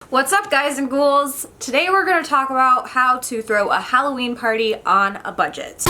What's up, guys and ghouls? Today we're going to talk about how to throw a Halloween party on a budget.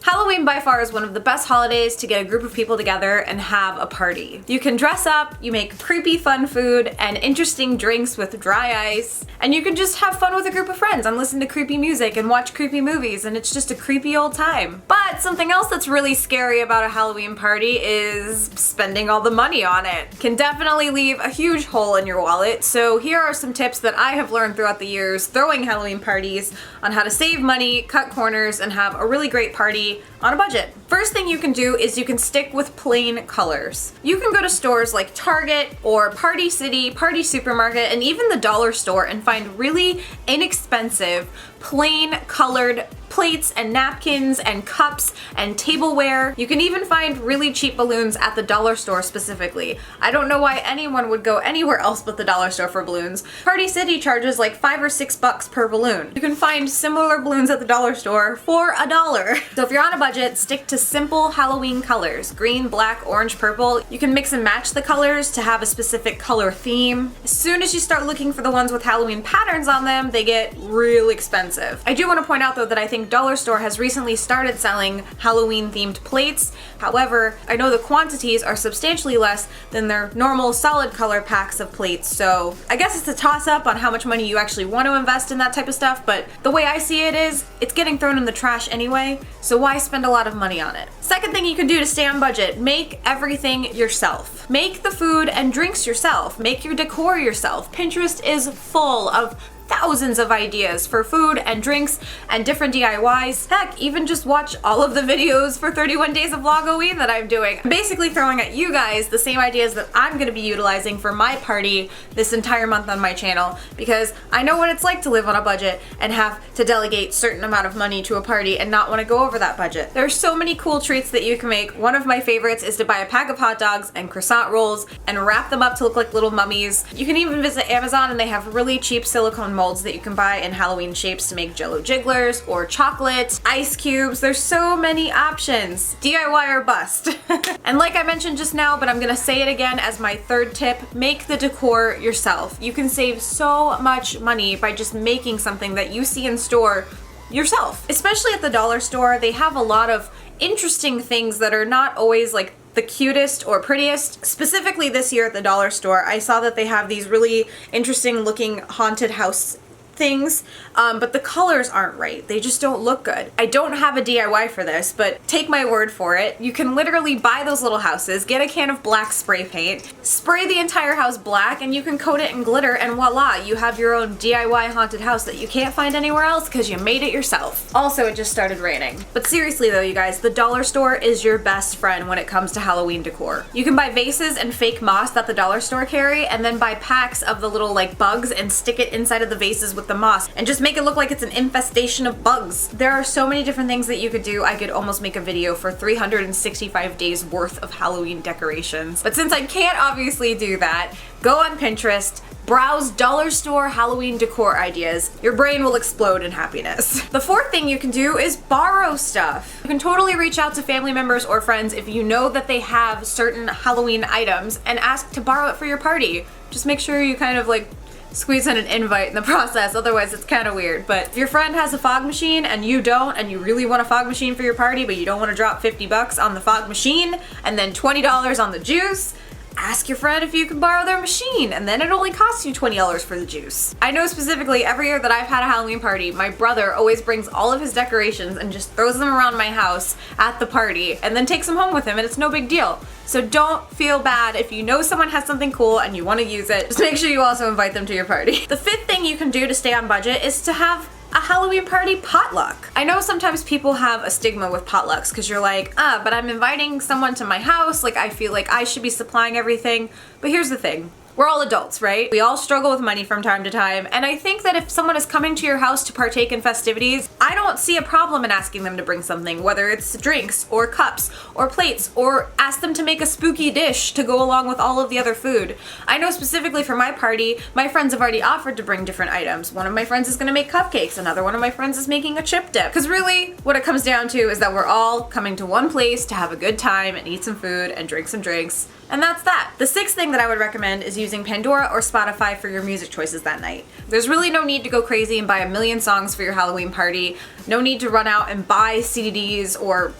Halloween by far is one of the best holidays to get a group of people together and have a party. You can dress up, you make creepy fun food and interesting drinks with dry ice, and you can just have fun with a group of friends and listen to creepy music and watch creepy movies, and it's just a creepy old time. But something else that's really scary about a Halloween party is spending all the money on it. Can definitely leave a huge hole in your wallet, so here are some tips that I have learned throughout the years throwing Halloween parties on how to save money, cut corners, and have a really great party on a budget. First thing you can do is you can stick with plain colors. You can go to stores like Target or Party City, Party Supermarket, and even the dollar store and find really inexpensive, plain colored plates and napkins and cups and tableware. You can even find really cheap balloons at the dollar store specifically. I don't know why anyone would go anywhere else but the dollar store for balloons. Party City charges like $5 or $6 per balloon. You can find similar balloons at the dollar store for $1. So if you're on a budget, stick to simple Halloween colors. Green, black, orange, purple. You can mix and match the colors to have a specific color theme. As soon as you start looking for the ones with Halloween patterns on them, they get real expensive. I do want to point out though that I think dollar store has recently started selling Halloween themed plates. However, I know the quantities are substantially less than their normal solid color packs of plates, so I guess it's a toss up on how much money you actually want to invest in that type of stuff, but the way I see it is, it's getting thrown in the trash anyway, so why spend a lot of money on it? Second thing you can do to stay on budget, make everything yourself. Make the food and drinks yourself. Make your decor yourself. Pinterest is full of thousands of ideas for food and drinks and different DIYs. Heck, even just watch all of the videos for 31 days of Vlogoween that I'm doing. I'm basically throwing at you guys the same ideas that I'm going to be utilizing for my party this entire month on my channel, because I know what it's like to live on a budget and have to delegate certain amount of money to a party and not want to go over that budget. There's so many cool treats that you can make. One of my favorites is to buy a pack of hot dogs and croissant rolls and wrap them up to look like little mummies. You can even visit Amazon and they have really cheap silicone molds that you can buy in Halloween shapes to make jello jigglers or chocolate, ice cubes. There's so many options. DIY or bust. And like I mentioned just now, but I'm gonna say it again as my third tip, make the decor yourself. You can save so much money by just making something that you see in store yourself. Especially at the dollar store, they have a lot of interesting things that are not always like the cutest or prettiest. Specifically this year at the dollar store, I saw that they have these really interesting looking haunted house things, but the colors aren't right. They just don't look good. I don't have a DIY for this, but take my word for it. You can literally buy those little houses, get a can of black spray paint, spray the entire house black, and you can coat it in glitter, and voila, you have your own DIY haunted house that you can't find anywhere else because you made it yourself. Also, it just started raining. But seriously though, you guys, the dollar store is your best friend when it comes to Halloween decor. You can buy vases and fake moss that the dollar store carry, and then buy packs of the little like bugs and stick it inside of the vases with the moss and just make it look like it's an infestation of bugs. There are so many different things that you could do. I could almost make a video for 365 days worth of Halloween decorations. But since I can't obviously do that, go on Pinterest, browse dollar store Halloween decor ideas. Your brain will explode in happiness. The fourth thing you can do is borrow stuff. You can totally reach out to family members or friends if you know that they have certain Halloween items and ask to borrow it for your party. Just make sure you kind of like squeeze in an invite in the process, otherwise it's kind of weird. But if your friend has a fog machine and you don't, and you really want a fog machine for your party but you don't want to drop 50 bucks on the fog machine and then $20 on the juice, ask your friend if you can borrow their machine, and then it only costs you $20 for the juice. I know specifically every year that I've had a Halloween party, my brother always brings all of his decorations and just throws them around my house at the party and then takes them home with him, and it's no big deal. So don't feel bad if you know someone has something cool and you want to use it. Just make sure you also invite them to your party. The fifth thing you can do to stay on budget is to have a Halloween party potluck. I know sometimes people have a stigma with potlucks because you're like, but I'm inviting someone to my house, like I feel like I should be supplying everything. But here's the thing. We're all adults, right? We all struggle with money from time to time, and I think that if someone is coming to your house to partake in festivities, I don't see a problem in asking them to bring something, whether it's drinks or cups or plates, or ask them to make a spooky dish to go along with all of the other food. I know specifically for my party, my friends have already offered to bring different items. One of my friends is gonna make cupcakes, another one of my friends is making a chip dip. Because really, what it comes down to is that we're all coming to one place to have a good time and eat some food and drink some drinks. And that's that. The sixth thing that I would recommend is using Pandora or Spotify for your music choices that night. There's really no need to go crazy and buy a million songs for your Halloween party. No need to run out and buy CDs, or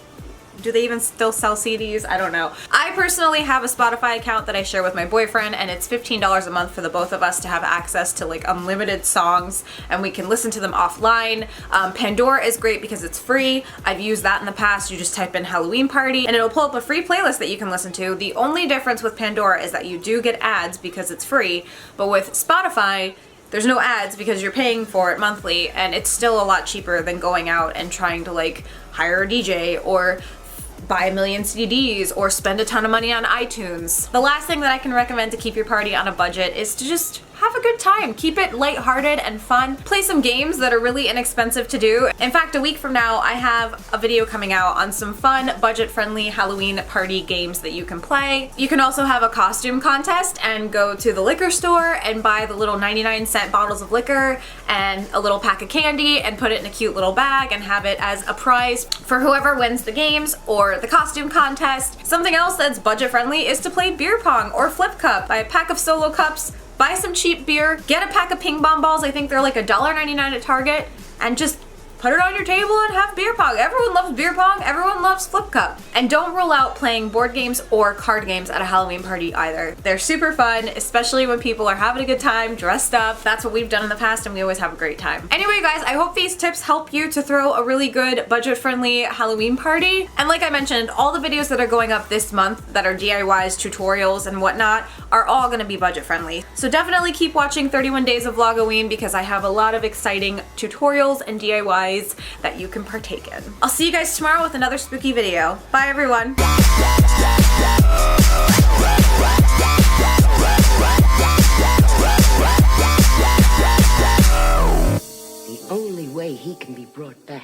do they even still sell CDs? I don't know. I personally have a Spotify account that I share with my boyfriend, and it's $15 a month for the both of us to have access to like unlimited songs, and we can listen to them offline. Pandora is great because it's free. I've used that in the past. You just type in Halloween party and it'll pull up a free playlist that you can listen to. The only difference with Pandora is that you do get ads because it's free, but with Spotify, there's no ads because you're paying for it monthly, and it's still a lot cheaper than going out and trying to like hire a DJ or buy a million CDs or spend a ton of money on iTunes. The last thing that I can recommend to keep your party on a budget is to just have a good time. Keep it lighthearted and fun. Play some games that are really inexpensive to do. In fact, a week from now, I have a video coming out on some fun, budget-friendly Halloween party games that you can play. You can also have a costume contest and go to the liquor store and buy the little 99-cent bottles of liquor and a little pack of candy and put it in a cute little bag and have it as a prize for whoever wins the games or the costume contest. Something else that's budget-friendly is to play beer pong or flip cup. Buy a pack of solo cups, buy some cheap beer, get a pack of ping pong balls. I think they're like $1.99 at Target, and just put it on your table and have beer pong. Everyone loves beer pong, everyone loves flip cup. And don't rule out playing board games or card games at a Halloween party either. They're super fun, especially when people are having a good time, dressed up. That's what we've done in the past, and we always have a great time. Anyway, guys, I hope these tips help you to throw a really good budget-friendly Halloween party. And like I mentioned, all the videos that are going up this month that are DIYs, tutorials, and whatnot are all gonna be budget-friendly. So definitely keep watching 31 Days of Vlogoween because I have a lot of exciting tutorials and DIYs that you can partake in. I'll see you guys tomorrow with another spooky video. Bye, everyone. The only way he can be brought back